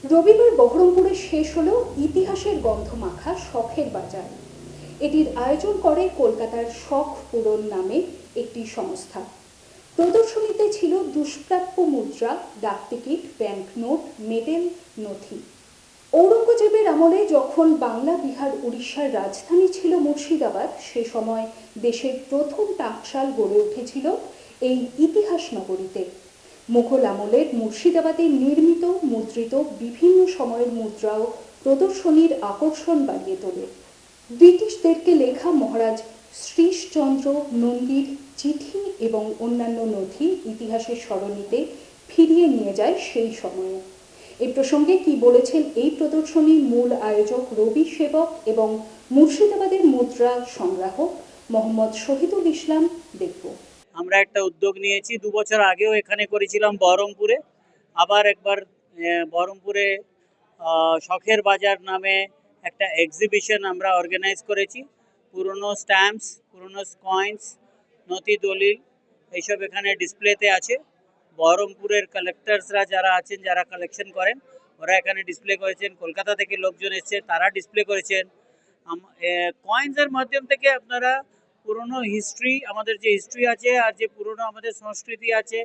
রবিবার বহরমপুরে শেষ হলো ইতিহাসের গন্ধ মাখা শখের বাজার। এটির আয়োজন করে কলকাতার শখ পূরণ নামে একটি সংস্থা। প্রদর্শনীতে ছিল দুষ্প্রাপ্য মুদ্রা, ডাকটিকিট, ব্যাংকনোট, মেডেল, নথি। ঔরঙ্গজেবের আমলে যখন বাংলা, বিহার, উড়িষ্যার রাজধানী ছিল মুর্শিদাবাদ, সে সময় দেশের প্রথম টাকশাল গড়ে উঠেছিল এই ইতিহাস নগরীতে। মুঘল আমলের মুর্শিদাবাদে নির্মিত মুদ্রিত বিভিন্ন সময়ের মুদ্রাও প্রদর্শনীর আকর্ষণ বাড়িয়ে তোলে। ব্রিটিশদেরকে লেখা মহারাজ শ্রীশচন্দ্র নন্দীর চিঠি এবং অন্যান্য নথি ইতিহাসের সরণিতে ফিরিয়ে নিয়ে যায় সেই সময়ে। এই প্রসঙ্গে কি বলেছেন এই প্রদর্শনীর মূল আয়োজক রবি সেবক এবং মুর্শিদাবাদের মুদ্রা সংগ্রাহক মোহাম্মদ শহীদুল ইসলাম, দেখব। আমরা একটা উদ্যোগ নিয়েছি, 2 বছর আগেও এখানে করেছিলাম বহরমপুরে। আবার একবার বহরমপুরে শখের বাজার নামে একটা এক্সিবিশন আমরা অর্গানাইজ করেছি। পুরনো স্ট্যাম্পস, পুরনো কয়েন্স, নথি দলিল এইসব এখানে ডিসপ্লেতে আছে। বহরমপুরের কালেক্টার্সরা যারা আছেন, যারা কালেকশন করেন, ওরা এখানে ডিসপ্লে করেছেন। কলকাতা থেকে লোকজন এসছে, তারা ডিসপ্লে করেছেন। কয়েন্সের মাধ্যম থেকে আপনারা পুরনো হিস্ট্রি, আমাদের যে হিস্ট্রি আছে আর যে পুরনো আমাদের সংস্কৃতি আছে,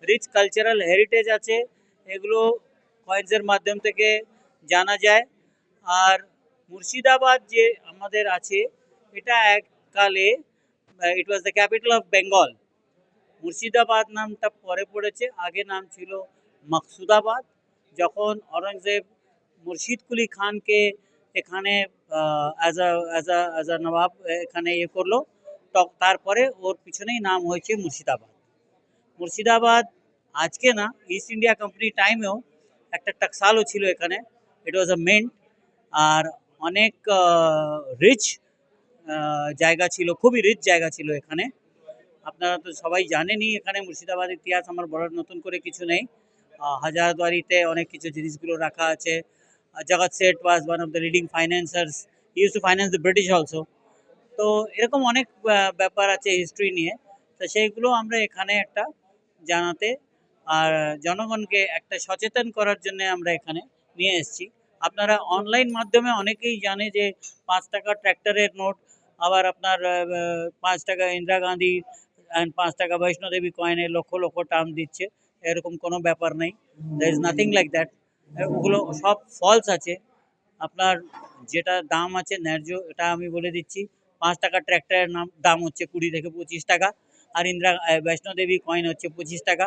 রিচ কালচারাল হেরিটেজ আছে, এগুলো কয়েন্সের মাধ্যম থেকে জানা যায়। আর মুর্শিদাবাদ যে আমাদের আছে, এটা এককালে it was the capital of Bengal. Murshidabad নামটা পরে পড়েছে, আগে নাম ছিল মকসুদাবাদ। যখন অরঙ্গজেব মুর্শিদ কুলি খানকে এখানে অ্যাজ আ নবাব এখানে করলো, তারপরে ওর পিছনেই নাম হয়েছে মুর্শিদাবাদ। মুর্শিদাবাদ আজকে না, ইস্ট ইন্ডিয়া কোম্পানি টাইমেও একটা টাকসালও ছিল এখানে। ইট ওয়াজ আ মেন্ট। আর অনেক রিচ জায়গা ছিল, খুবই রিচ জায়গা ছিল এখানে। আপনারা তো সবাই জানেনই, এখানে মুর্শিদাবাদের ইতিহাস আমার বলার নতুন করে কিছু নেই। হাজারদুয়ারিতে অনেক কিছু জিনিসগুলো রাখা আছে। Jagat Seth was one of the leading financiers, he use to finance the British also. তো এরকম অনেক ব্যাপার আছে হিস্ট্রি নিয়ে। তো সেইগুলো আমরা এখানে একটা জানাতে আর জনগণকে একটা সচেতন করার জন্য আমরা এখানে নিয়ে এসেছি। আপনারা অনলাইন মাধ্যমে অনেকেই জানে যে 5 টাকা ট্র্যাক্টরের নোট, আবার আপনার 5 টাকা ইন্দিরা গান্ধী অ্যান্ড 5 টাকা বৈষ্ণোদেবী কয়েনে লক্ষ লক্ষ টার্ম দিচ্ছে। এরকম কোনো ব্যাপার নেই, there is nothing like that. ওগুলো সব ফলস আছে। আপনার যেটা দাম আছে ন্যায্য, এটা আমি বলে দিচ্ছি। 5 টাকা ট্র্যাক্টরের দাম হচ্ছে 20 থেকে 25 টাকা, আর বৈষ্ণোদেবী কয়েন হচ্ছে 25 টাকা,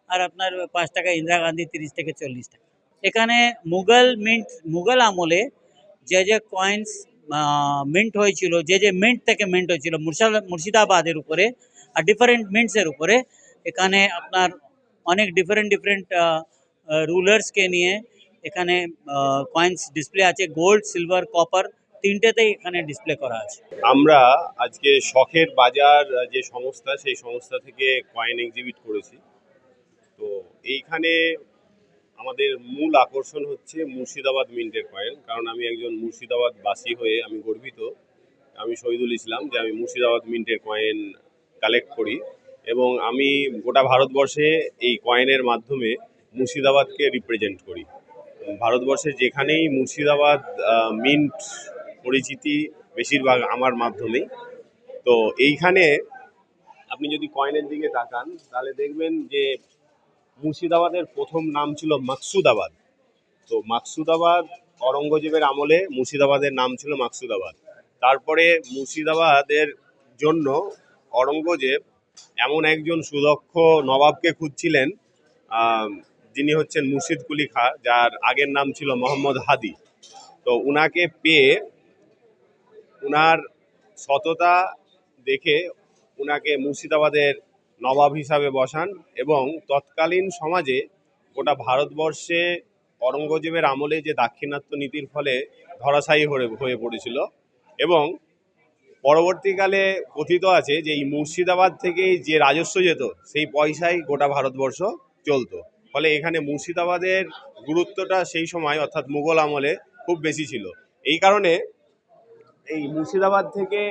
আর আপনার 5 টাকা ইন্দিরা গান্ধী 30 থেকে 40 টাকা। এখানে মুঘল আমলে যে যে কয়েন্স মিন্ট হয়েছিল, যে মিন্ট থেকে মিন্ট হয়েছিল মুর্শিদাবাদের উপরে আর ডিফারেন্ট মিন্টসের উপরে, এখানে আপনার অনেক ডিফারেন্ট রুলার্সকে নিয়ে এখানে কয়েন্স ডিসপ্লে আছে। গোল্ড, সিলভার, কপার তিনটেতেই এখানে ডিসপ্লে করা আছে। আমরা আজকে শখের বাজার যে সংস্থা, সেই সংস্থা থেকে কয়েন এক্সিবিট করেছি। তো এইখানে আমাদের মূল আকর্ষণ হচ্ছে মুর্শিদাবাদ মিন্টের কয়েন। কারণ আমি একজন মুর্শিদাবাদ বাসী হয়ে আমি গর্বিত, আমি শহীদুল ইসলাম, যে আমি মুর্শিদাবাদ মিন্টের কয়েন কালেক্ট করি এবং আমি গোটা ভারতবর্ষে এই কয়েনের মাধ্যমে মুর্শিদাবাদকে রিপ্রেজেন্ট করি। ভারতবর্ষে যেখানেই মুর্শিদাবাদ মিন্ট পরিচিতি বেশিরভাগ আমার মাধ্যমেই। তো এইখানে আপনি যদি কয়েনের দিকে তাকান তাহলে দেখবেন যে মুর্শিদাবাদের প্রথম নাম ছিল মাকসুদাবাদ। তো মাকসুদাবাদ অরঙ্গজেবের আমলে মুর্শিদাবাদের নাম ছিল মাকসুদাবাদ। তারপরে মুর্শিদাবাদের জন্য অরঙ্গজেব এমন একজন সুদক্ষ নবাবকে খুঁজছিলেন, যিনি হচ্ছেন মুর্শিদ কুলি খাঁ, যার আগের নাম ছিল মোহাম্মদ হাদি। তো উনাকে পেয়ে উনার সততা দেখে উনাকে মুর্শিদাবাদের নবাব হিসাবে বসান এবং তৎকালীন সমাজে গোটা ভারতবর্ষে অরঙ্গজেবের আমলে যে দাক্ষিণাত্য নীতির ফলে ধরাশায়ী হয়ে পড়েছিল এবং পরবর্তীকালে কথিত আছে যে এই মুর্শিদাবাদ থেকেই যে রাজস্ব যেত সেই পয়সায় গোটা ভারতবর্ষ চলতো। ফলে এখানে মুর্শিদাবাদের গুরুত্বটা সেই সময় অর্থাৎ মুঘল আমলে খুব বেশি ছিল। এই কারণে এই মুর্শিদাবাদ থেকে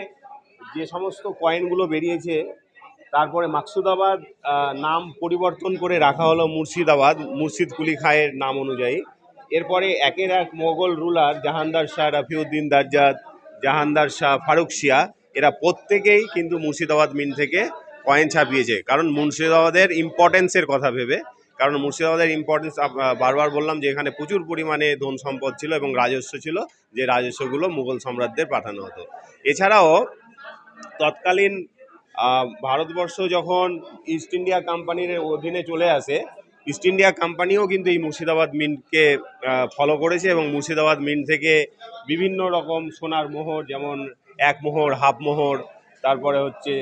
যে সমস্ত কয়েনগুলো বেরিয়েছে, তারপরে মাকসুদাবাদ নাম পরিবর্তন করে রাখা হলো মুর্শিদাবাদ, মুর্শিদ কুলি খাঁয়ের নাম অনুযায়ী। এরপরে একের এক মোগল রুলার জাহানদার শাহ রফিউদ্দিন দাজ্জাদ, জাহানদার শাহ ফারুক শিয়া, এরা প্রত্যেকেই কিন্তু মুর্শিদাবাদ মিন্ট থেকে কয়েন ছাপিয়েছে, কারণ মুর্শিদাবাদের ইম্পর্টেন্সের কথা ভেবে। কারণ মুর্শিদাবাদের ইম্পর্টেন্স বারবার বললাম যে এখানে প্রচুর পরিমাণে ধন সম্পদ ছিল এবং রাজস্ব ছিল, যে রাজস্বগুলো মুঘল সম্রাটদের পাঠানো হতো। এছাড়াও তৎকালীন ভারতবর্ষ যখন ইস্ট ইন্ডিয়া কোম্পানির অধীনে চলে আসে, ইস্ট ইন্ডিয়া কোম্পানিও কিন্তু এই মুর্শিদাবাদ মিন্টকে ফলো করেছে এবং মুর্শিদাবাদ মিন্ট থেকে বিভিন্ন রকম সোনার মোহর, যেমন এক মোহর, হাফ মোহর, তারপরে হচ্ছে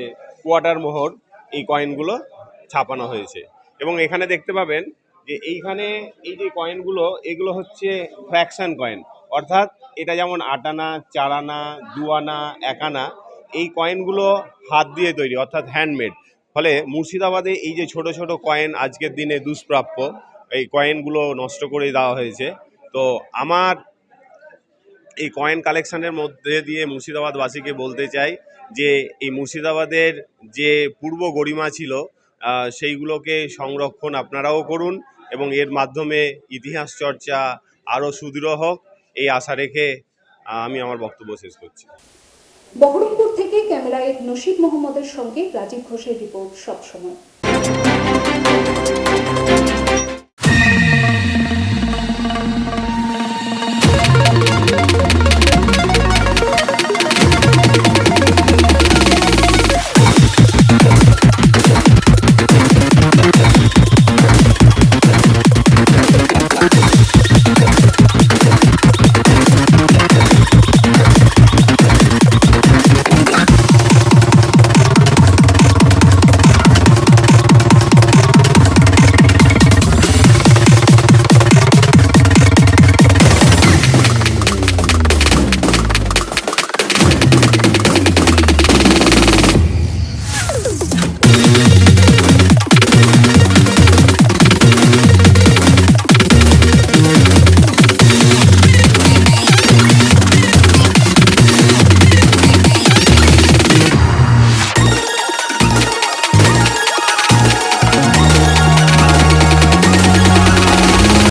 কোয়ার্টার মোহর, এই কয়েনগুলো ছাপানো হয়েছে। এবং এখানে দেখতে পাবেন যে এইখানে এই যে কয়েনগুলো, এগুলো হচ্ছে ফ্র্যাকশন কয়েন, অর্থাৎ এটা যেমন 8 আনা, 4 আনা, 2 আনা, 1 আনা, এই কয়েনগুলো হাত দিয়ে তৈরি, অর্থাৎ হ্যান্ডমেড। ফলে মুর্শিদাবাদে এই যে ছোট ছোট কয়েন আজকের দিনে দুষ্প্রাপ্য, এই কয়েনগুলো নষ্ট করে দেওয়া হয়েছে। তো আমার এই কয়েন কালেকশনের মধ্যে দিয়ে মুর্শিদাবাদবাসীকে বলতে চাই যে এই মুর্শিদাবাদের যে পূর্ব গরিমা ছিল, সেইগুলোকে সংরক্ষণ আপনারাও করুন এবং এর মাধ্যমে ইতিহাস চর্চা আরও সুদৃঢ় হোক, এই আশা রেখে আমি আমার বক্তব্য শেষ করছি। বহরমপুর থেকে ক্যামেরায় নসিব মোহাম্মদের সঙ্গে রাজীব ঘোষের রিপোর্ট সবসময়।